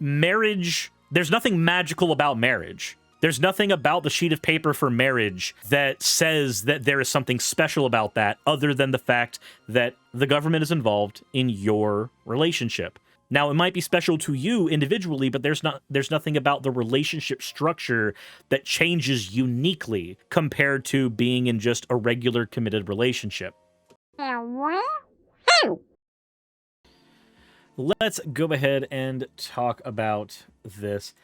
marriage, there's nothing magical about marriage. There's nothing about the sheet of paper for marriage that says that there is something special about that other than the fact that the government is involved in your relationship. Now, it might be special to you individually, but there's nothing about the relationship structure that changes uniquely compared to being in just a regular committed relationship. Let's go ahead and talk about this.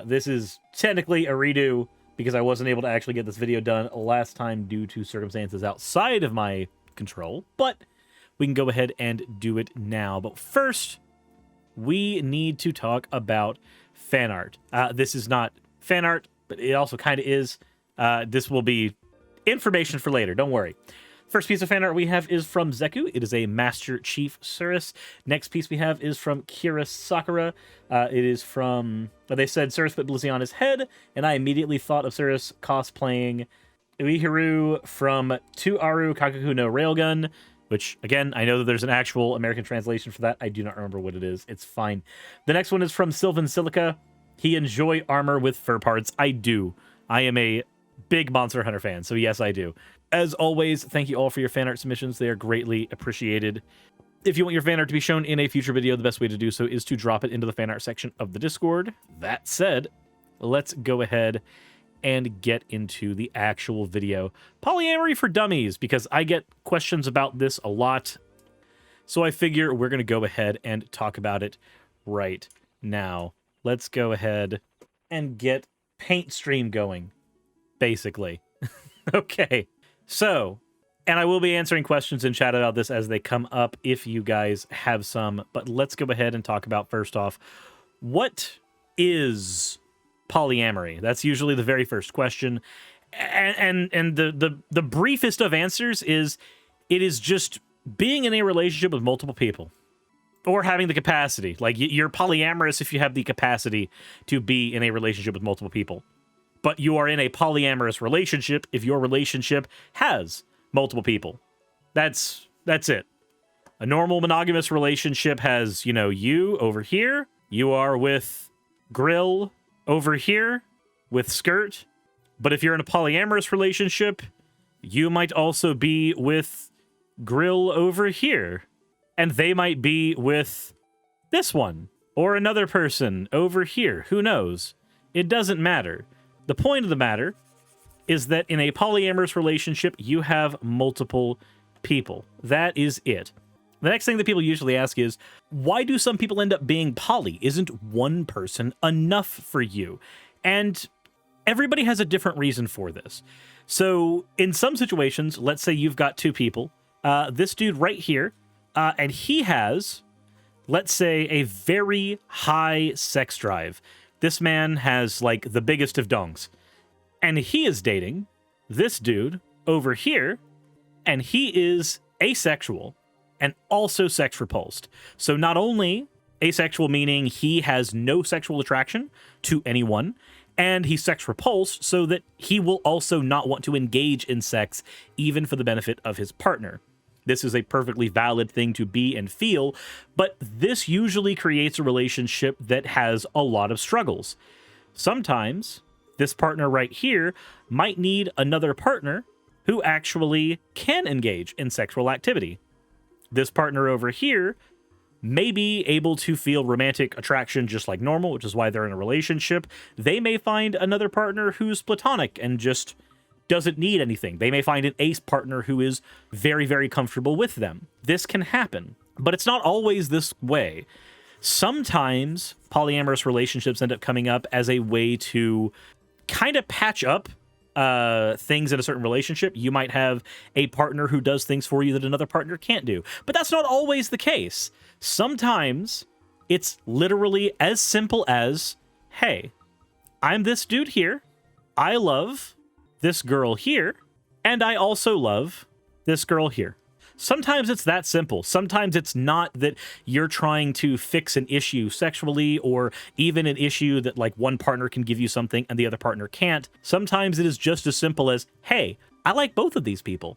This is technically a redo because I wasn't able to actually get this video done last time due to circumstances outside of my control, but we can go ahead and do it now. But first, we need to talk about fan art. This is not fan art, but it also kind of is. This will be information for later, don't worry. First piece of fan art we have is from Zeku. It is a Master Chief Suris. Next piece we have is from Kira Sakura. It is from, they said Suris put Blizzy on his head, and I immediately thought of Suris cosplaying Uihiru from Tu Aru Kakaku no Railgun, which, again, I know that there's an actual American translation for that. I do not remember what it is. It's fine. The next one is from Sylvan Silica. He enjoy armor with fur parts. I do. I am a big Monster Hunter fan, so yes, I do. As always, thank you all for your fan art submissions. They are greatly appreciated. If you want your fan art to be shown in a future video, the best way to do so is to drop it into the fan art section of the Discord. That said, let's go ahead and get into the actual video. Polyamory for dummies, because I get questions about this a lot. So I figure we're going to go ahead and talk about it right now. Let's go ahead and get paint stream going, basically. Okay. So, and I will be answering questions in chat about this as they come up if you guys have some, but let's go ahead and talk about, first off, what is polyamory? That's usually the very first question. And the briefest of answers is it is just being in a relationship with multiple people or having the capacity. Like, you're polyamorous if you have the capacity to be in a relationship with multiple people. But you are in a polyamorous relationship if your relationship has multiple people. That's it. A normal monogamous relationship has, you know, you over here. You are with Grill over here with Skirt. But if you're in a polyamorous relationship, you might also be with Grill over here. And they might be with this one or another person over here. Who knows? It doesn't matter. The point of the matter is that in a polyamorous relationship, you have multiple people. That is it. The next thing that people usually ask is, why do some people end up being poly? Isn't one person enough for you? And everybody has a different reason for this. So in some situations, let's say you've got two people, this dude right here, and he has, let's say, a very high sex drive. This man has, like, the biggest of dongs. And he is dating this dude over here, and he is asexual and also sex repulsed. So not only asexual, meaning he has no sexual attraction to anyone, and he's sex repulsed, so that he will also not want to engage in sex, even for the benefit of his partner. This is a perfectly valid thing to be and feel, but this usually creates a relationship that has a lot of struggles. Sometimes this partner right here might need another partner who actually can engage in sexual activity. This partner over here may be able to feel romantic attraction just like normal, which is why they're in a relationship. They may find another partner who's platonic and just doesn't need anything. They may find an ace partner who is very, very comfortable with them. This can happen, but it's not always this way. Sometimes polyamorous relationships end up coming up as a way to kind of patch up things in a certain relationship. You might have a partner who does things for you that another partner can't do, but that's not always the case. Sometimes it's literally as simple as, hey, I'm this dude here. I love this girl here, and I also love this girl here. Sometimes it's that simple. Sometimes it's not that you're trying to fix an issue sexually, or even an issue that, like, one partner can give you something and the other partner can't. Sometimes it is just as simple as, hey, I like both of these people.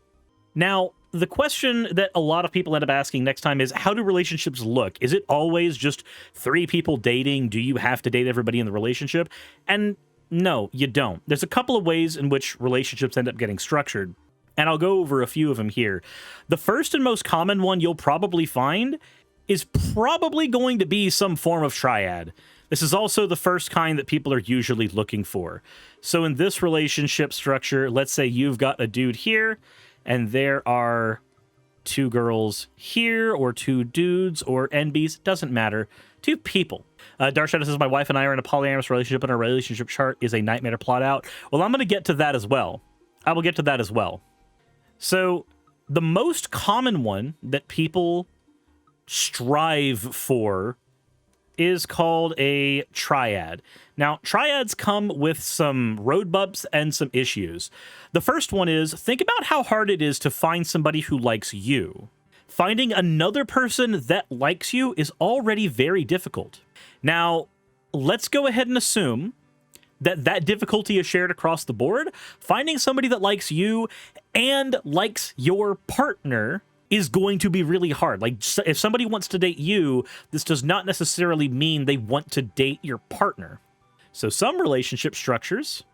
Now, the question that a lot of people end up asking next time is, how do relationships look? Is it always just 3 people dating? Do you have to date everybody in the relationship? And no, you don't. There's a couple of ways in which relationships end up getting structured, and I'll go over a few of them here. The first and most common one you'll probably find is probably going to be some form of triad. This is also the first kind that people are usually looking for. So in this relationship structure, let's say you've got a dude here, and there are 2 girls here, or 2 dudes, or NBs, doesn't matter. 2 people. Darshada says, my wife and I are in a polyamorous relationship, and our relationship chart is a nightmare to plot out. Well, I'm going to get to that as well. I will get to that as well. So the most common one that people strive for is called a triad. Now, triads come with some road bumps and some issues. The first one is, think about how hard it is to find somebody who likes you. Finding another person that likes you is already very difficult. Now, let's go ahead and assume that that difficulty is shared across the board. Finding somebody that likes you and likes your partner is going to be really hard. Like, if somebody wants to date you, this does not necessarily mean they want to date your partner. So some relationship structures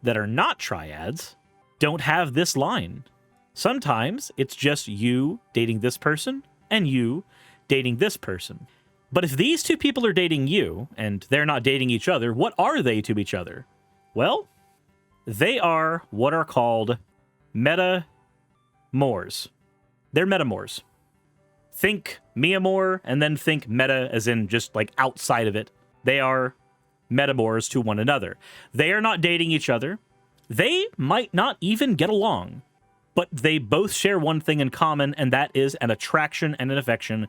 that are not triads don't have this line. Sometimes it's just you dating this person and you dating this person. But if these 2 people are dating you and they're not dating each other, what are they to each other? Well, they are what are called meta-mores. They're metamors. Think meamor and then think meta as in just like outside of it. They are metamors to one another. They are not dating each other. They might not even get along, but they both share one thing in common, and that is an attraction and an affection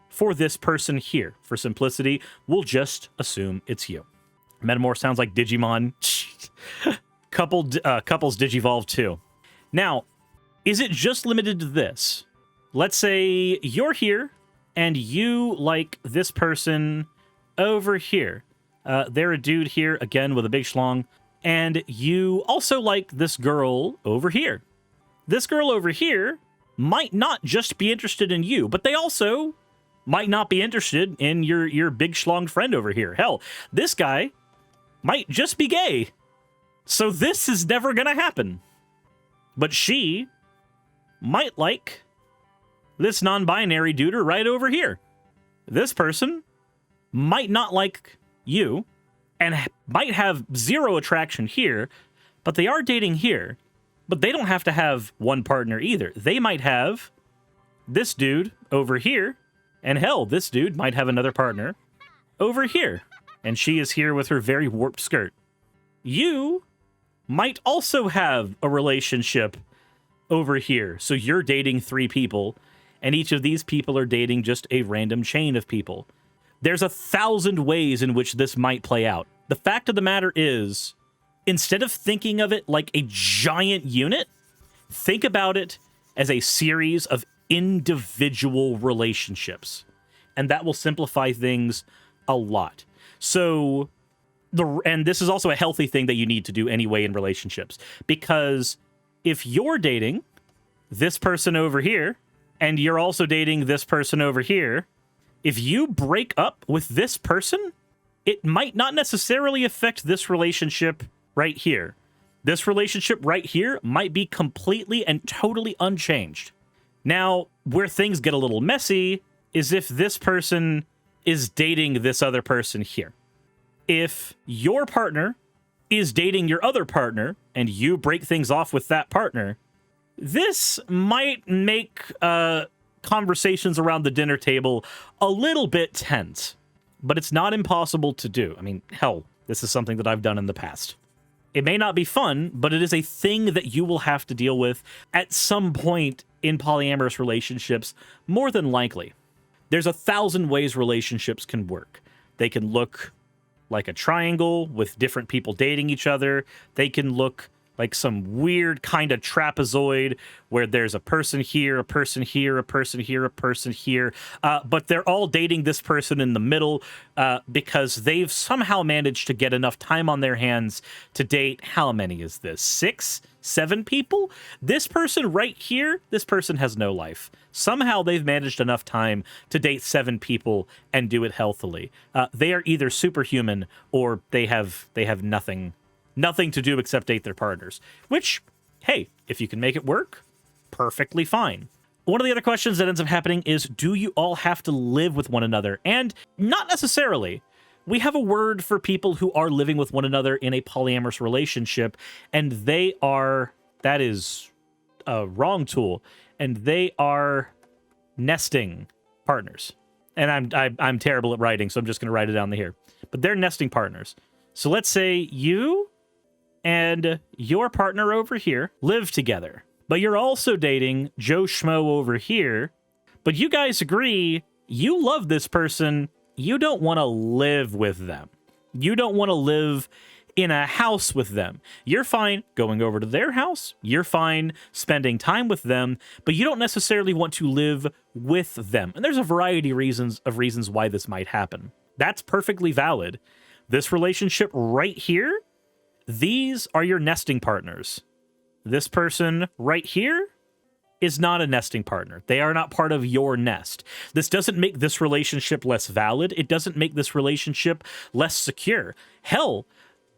for this person here. For simplicity, we'll just assume it's you. Metamor sounds like Digimon. Couples digivolve too. Now, is it just limited to this? Let's say you're here and you like this person over here. They're a dude here, again, with a big schlong. And you also like this girl over here. This girl over here might not just be interested in you, but they also might not be interested in your big schlonged friend over here. Hell, this guy might just be gay. So this is never going to happen. But she might like this non-binary dude right over here. This person might not like you and might have 0 attraction here, but they are dating here. But they don't have to have one partner either. They might have this dude over here, and hell, this dude might have another partner over here. And she is here with her very warped skirt. You might also have a relationship over here. So you're dating 3 people, and each of these people are dating just a random chain of people. There's 1,000 ways in which this might play out. The fact of the matter is, instead of thinking of it like a giant unit, think about it as a series of individual relationships. And that will simplify things a lot. So, and this is also a healthy thing that you need to do anyway in relationships. Because if you're dating this person over here, and you're also dating this person over here, if you break up with this person, it might not necessarily affect this relationship right here. This relationship right here might be completely and totally unchanged. Now, where things get a little messy is if this person is dating this other person here. If your partner is dating your other partner and you break things off with that partner, this might make conversations around the dinner table a little bit tense, but it's not impossible to do. I mean, hell, this is something that I've done in the past. It may not be fun, but it is a thing that you will have to deal with at some point in polyamorous relationships, more than likely. There's 1,000 ways relationships can work. They can look like a triangle with different people dating each other. They can look like some weird kind of trapezoid where there's a person here, a person here, a person here, a person here, but they're all dating this person in the middle because they've somehow managed to get enough time on their hands to date, how many is this? 6, 7 people? This person right here, this person has no life. Somehow they've managed enough time to date 7 people and do it healthily. They are either superhuman or they have nothing to do except date their partners, which, hey, if you can make it work, perfectly fine. One of the other questions that ends up happening is, do you all have to live with one another? And not necessarily. We have a word for people who are living with one another in a polyamorous relationship, and that is a wrong tool, and they are nesting partners. And I'm terrible at writing, so I'm just going to write it down here. But they're nesting partners. So let's say you and your partner over here live together, but you're also dating Joe Schmo over here, but you guys agree you love this person, you don't want to live with them. You don't want to live in a house with them. You're fine going over to their house, you're fine spending time with them, but you don't necessarily want to live with them. And there's a variety of reasons why this might happen. That's perfectly valid. This relationship right here, these are your nesting partners. This person right here is not a nesting partner. They are not part of your nest. This doesn't make this relationship less valid. It doesn't make this relationship less secure. Hell,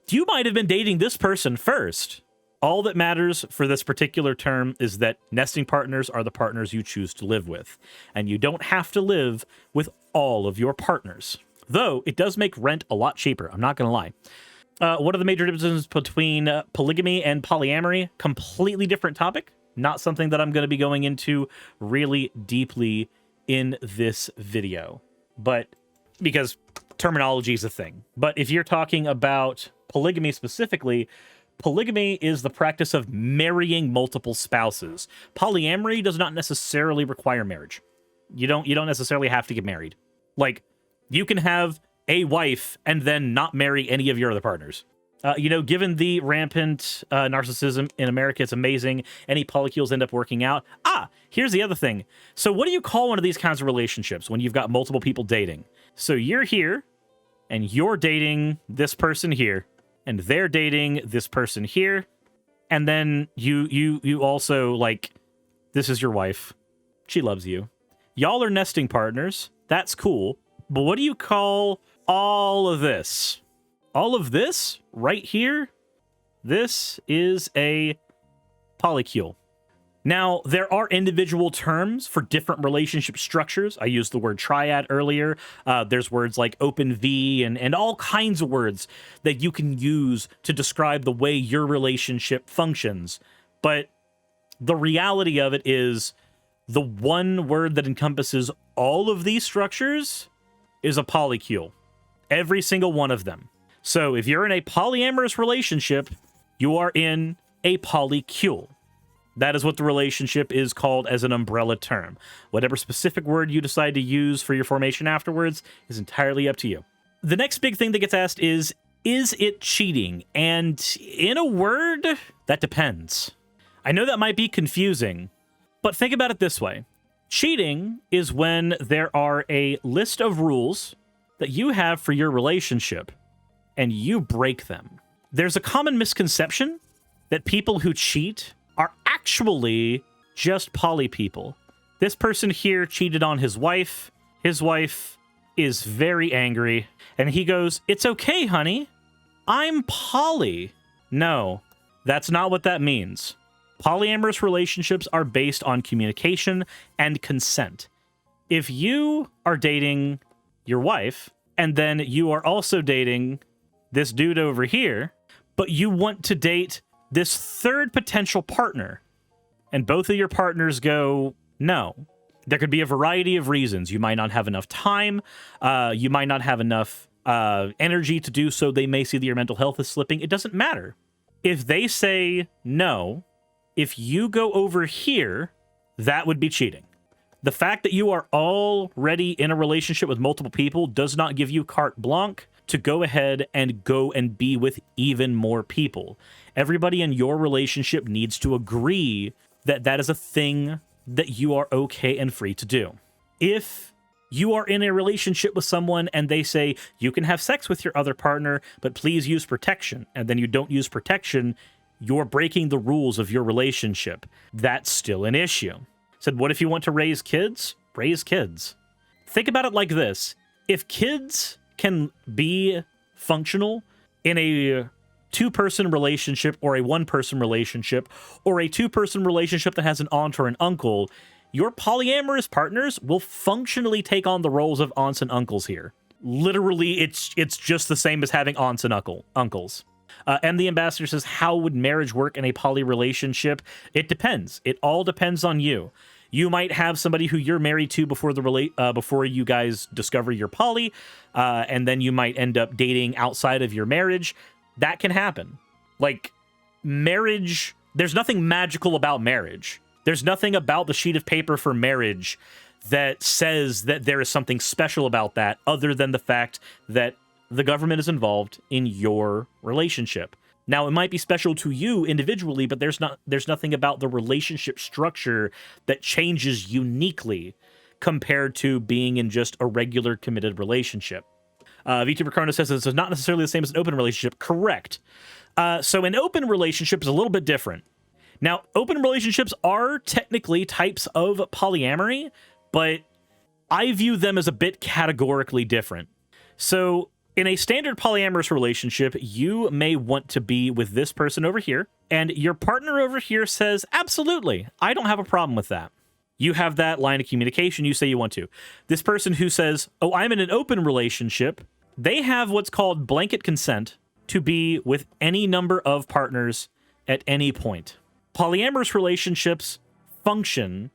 you might have been dating this person first. All that matters for this particular term is that nesting partners are the partners you choose to live with, and you don't have to live with all of your partners. Though, it does make rent a lot cheaper, I'm not going to lie. What are the major differences between polygamy and polyamory? Completely different topic. Not something that I'm going to be going into really deeply in this video, but because terminology is a thing. But if you're talking about polygamy specifically, polygamy is the practice of marrying multiple spouses. Polyamory does not necessarily require marriage. You don't necessarily have to get married. Like, you can have a wife and then not marry any of your other partners. Given the rampant narcissism in America, it's amazing. Any polycules end up working out. Here's the other thing. So what do you call one of these kinds of relationships when you've got multiple people dating? So you're here, and you're dating this person here, and they're dating this person here, and then you also, like, this is your wife. She loves you. Y'all are nesting partners. That's cool. But what do you call all of this? All of this right here, this is a polycule. Now, there are individual terms for different relationship structures. I used the word triad earlier. There's words like open V and all kinds of words that you can use to describe the way your relationship functions. But the reality of it is the one word that encompasses all of these structures is a polycule. Every single one of them. So if you're in a polyamorous relationship, you are in a polycule. That is what the relationship is called as an umbrella term. Whatever specific word you decide to use for your formation afterwards is entirely up to you. The next big thing that gets asked is it cheating? And in a word, that depends. I know that might be confusing, but think about it this way. Cheating is when there are a list of rules that you have for your relationship, and you break them. There's a common misconception that people who cheat are actually just poly people. This person here cheated on his wife. His wife is very angry, and he goes, "It's okay, honey. I'm poly." No, that's not what that means. Polyamorous relationships are based on communication and consent. If you are dating your wife, and then you are also dating this dude over here, but you want to date this third potential partner, and both of your partners go, no. There could be a variety of reasons. You might not have enough time. You might not have enough energy to do so. They may see that your mental health is slipping. It doesn't matter. If they say no, if you go over here, that would be cheating. The fact that you are already in a relationship with multiple people does not give you carte blanche to go ahead and go and be with even more people. Everybody in your relationship needs to agree that that is a thing that you are okay and free to do. If you are in a relationship with someone and they say you can have sex with your other partner, but please use protection, and then you don't use protection, you're breaking the rules of your relationship. That's still an issue. Said, what if you want to raise kids? Raise kids. Think about it like this. If kids can be functional in a two-person relationship or a one-person relationship or a two-person relationship that has an aunt or an uncle, your polyamorous partners will functionally take on the roles of aunts and uncles here. Literally, it's just the same as having aunts and uncles. And the ambassador says, how would marriage work in a poly relationship? It depends. It all depends on you. You might have somebody who you're married to before you guys discover your poly, and then you might end up dating outside of your marriage. That can happen. Like, marriage, there's nothing magical about marriage. There's nothing about the sheet of paper for marriage that says that there is something special about that other than the fact that the government is involved in your relationship. Now, it might be special to you individually, but there's nothing about the relationship structure that changes uniquely compared to being in just a regular committed relationship. VTuber Chrono says this is not necessarily the same as an open relationship. Correct. So an open relationship is a little bit different. Now, open relationships are technically types of polyamory, but I view them as a bit categorically different. So in a standard polyamorous relationship, you may want to be with this person over here, and your partner over here says, absolutely, I don't have a problem with that. You have that line of communication, you say you want to. This person who says, oh, I'm in an open relationship, they have what's called blanket consent to be with any number of partners at any point. Polyamorous relationships function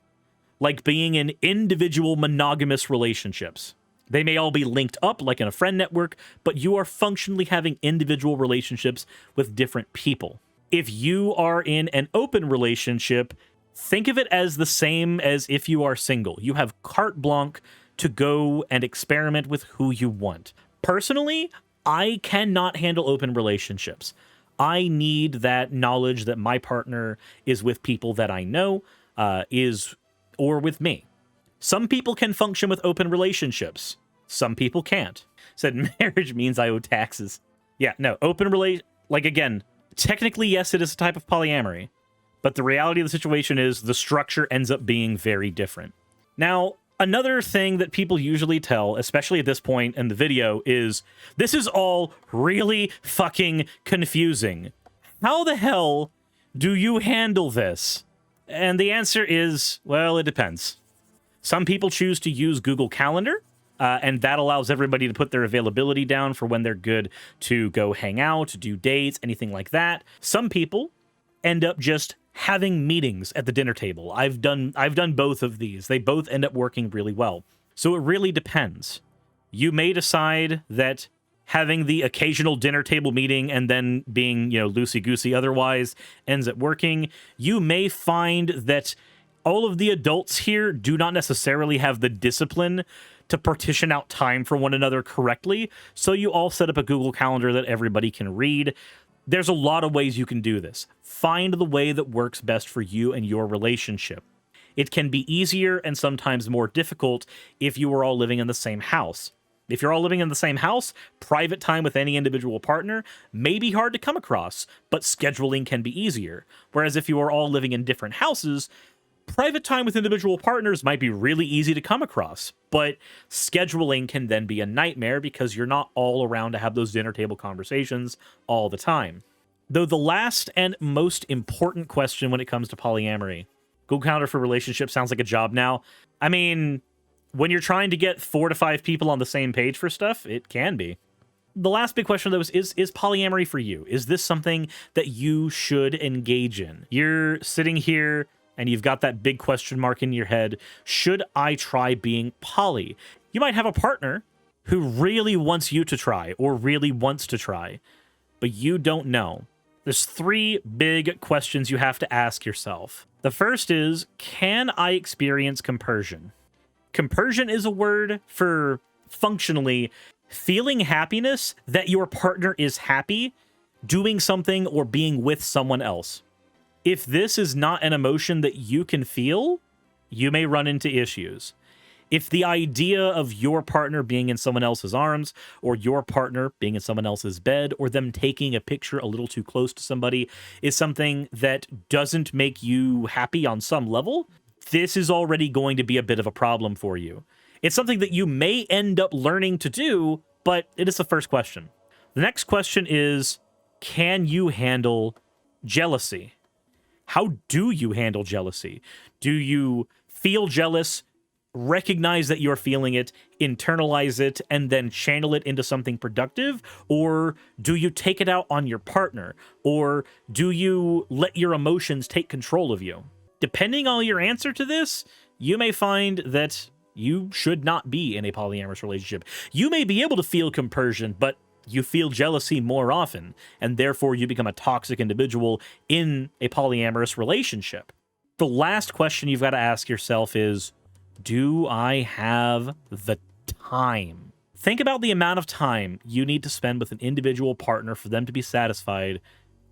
like being in individual monogamous relationships. They may all be linked up like in a friend network, but you are functionally having individual relationships with different people. If you are in an open relationship, think of it as the same as if you are single. You have carte blanche to go and experiment with who you want. Personally, I cannot handle open relationships. I need that knowledge that my partner is with people that I know, or with me. Some people can function with open relationships. Some people can't. Said marriage means I owe taxes. Yeah, no, again, technically, yes, it is a type of polyamory, but the reality of the situation is the structure ends up being very different. Now, another thing that people usually tell, especially at this point in the video, is this is all really fucking confusing. How the hell do you handle this? And the answer is, well, it depends. Some people choose to use Google Calendar, and that allows everybody to put their availability down for when they're good to go hang out, do dates, anything like that. Some people end up just having meetings at the dinner table. I've done both of these. They both end up working really well. So it really depends. You may decide that having the occasional dinner table meeting and then being, loosey-goosey otherwise ends up working. You may find that all of the adults here do not necessarily have the discipline to partition out time for one another correctly, so you all set up a Google Calendar that everybody can read. There's a lot of ways you can do this. Find the way that works best for you and your relationship. It can be easier and sometimes more difficult if you are all living in the same house. If you're all living in the same house, private time with any individual partner may be hard to come across, but scheduling can be easier. Whereas if you are all living in different houses, private time with individual partners might be really easy to come across, but scheduling can then be a nightmare because you're not all around to have those dinner table conversations all the time. Though the last and most important question when it comes to polyamory, Google Calendar for relationships sounds like a job now. I mean, when you're trying to get 4 to 5 people on the same page for stuff, it can be. The last big question, though, is polyamory for you? Is this something that you should engage in? You're sitting here and you've got that big question mark in your head. Should I try being poly? You might have a partner who really wants you to try or really wants to try, but you don't know. There's 3 big questions you have to ask yourself. The first is, can I experience compersion? Compersion is a word for functionally Feeling happiness that your partner is happy doing something or being with someone else. If this is not an emotion that you can feel, you may run into issues. If the idea of your partner being in someone else's arms, or your partner being in someone else's bed, or them taking a picture a little too close to somebody is something that doesn't make you happy on some level, this is already going to be a bit of a problem for you. It's something that you may end up learning to do, but it is the first question. The next question is, can you handle jealousy? How do you handle jealousy? Do you feel jealous, recognize that you're feeling it, internalize it, and then channel it into something productive? Or do you take it out on your partner? Or do you let your emotions take control of you? Depending on your answer to this, you may find that you should not be in a polyamorous relationship. You may be able to feel compersion, but you feel jealousy more often, and therefore you become a toxic individual in a polyamorous relationship. The last question you've got to ask yourself is, do I have the time? Think about the amount of time you need to spend with an individual partner for them to be satisfied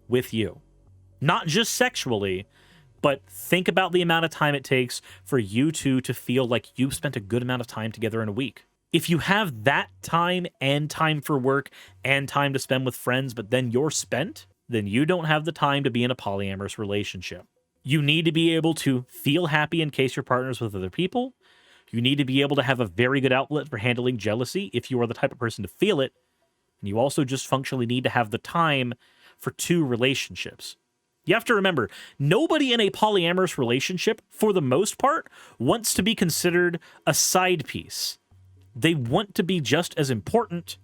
with you. Not just sexually, but think about the amount of time it takes for you two to feel like you've spent a good amount of time together in a week. If you have that time and time for work and time to spend with friends, but then you're spent, then you don't have the time to be in a polyamorous relationship. You need to be able to feel happy in case your partner's with other people. You need to be able to have a very good outlet for handling jealousy if you are the type of person to feel it. And you also just functionally need to have the time for two relationships. You have to remember, nobody in a polyamorous relationship, for the most part, wants to be considered a side piece. They want to be just as important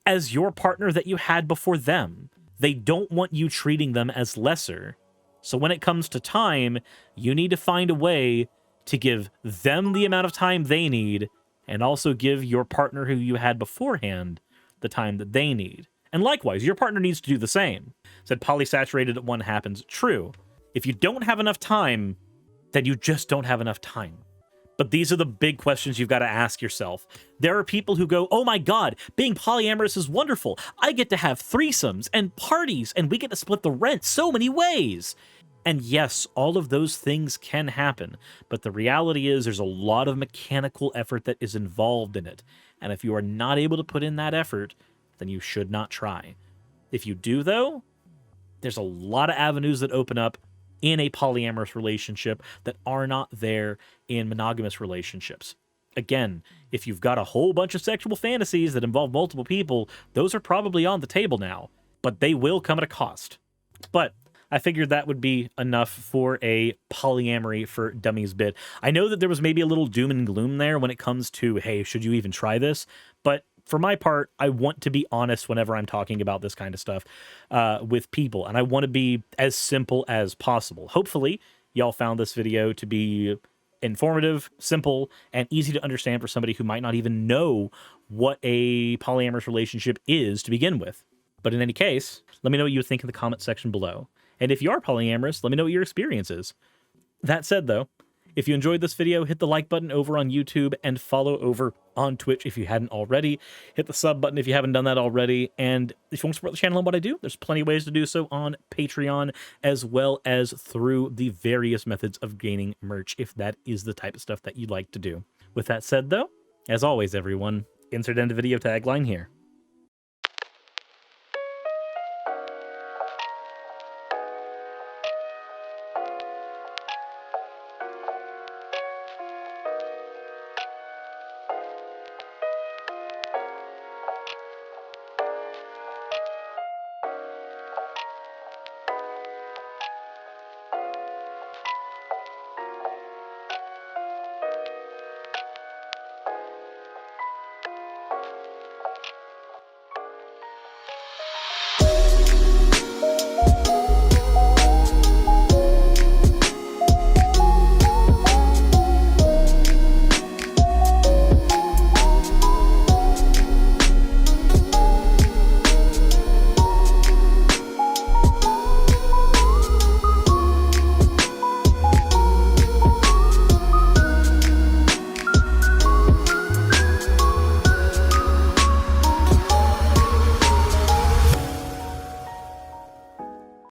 as your partner that you had before them. They don't want you treating them as lesser. So when it comes to time, you need to find a way to give them the amount of time they need, and also give your partner who you had beforehand the time that they need. And likewise, your partner needs to do the same. Said polysaturated at one happens. True. If you don't have enough time, then you just don't have enough time. But these are the big questions you've got to ask yourself. There are people who go, oh my God, being polyamorous is wonderful. I get to have threesomes and parties, and we get to split the rent so many ways. And yes, all of those things can happen. But the reality is there's a lot of mechanical effort that is involved in it. And if you are not able to put in that effort, then you should not try. If you do, though, there's a lot of avenues that open up in a polyamorous relationship that are not there in monogamous relationships. Again, if you've got a whole bunch of sexual fantasies that involve multiple people, those are probably on the table now, but they will come at a cost. But I figured that would be enough for a polyamory for dummies bit. I know that there was maybe a little doom and gloom there when it comes to, hey, should you even try this? But for my part, I want to be honest whenever I'm talking about this kind of stuff with people, and I want to be as simple as possible. Hopefully, y'all found this video to be informative, simple, and easy to understand for somebody who might not even know what a polyamorous relationship is to begin with. But in any case, let me know what you think in the comment section below. And if you are polyamorous, let me know what your experience is. That said, though, if you enjoyed this video, hit the like button over on YouTube and follow over on Twitch if you hadn't already. Hit the sub button if you haven't done that already. And if you want to support the channel and what I do, there's plenty of ways to do so on Patreon, as well as through the various methods of gaining merch, if that is the type of stuff that you'd like to do. With that said, though, as always, everyone, insert end video tagline here.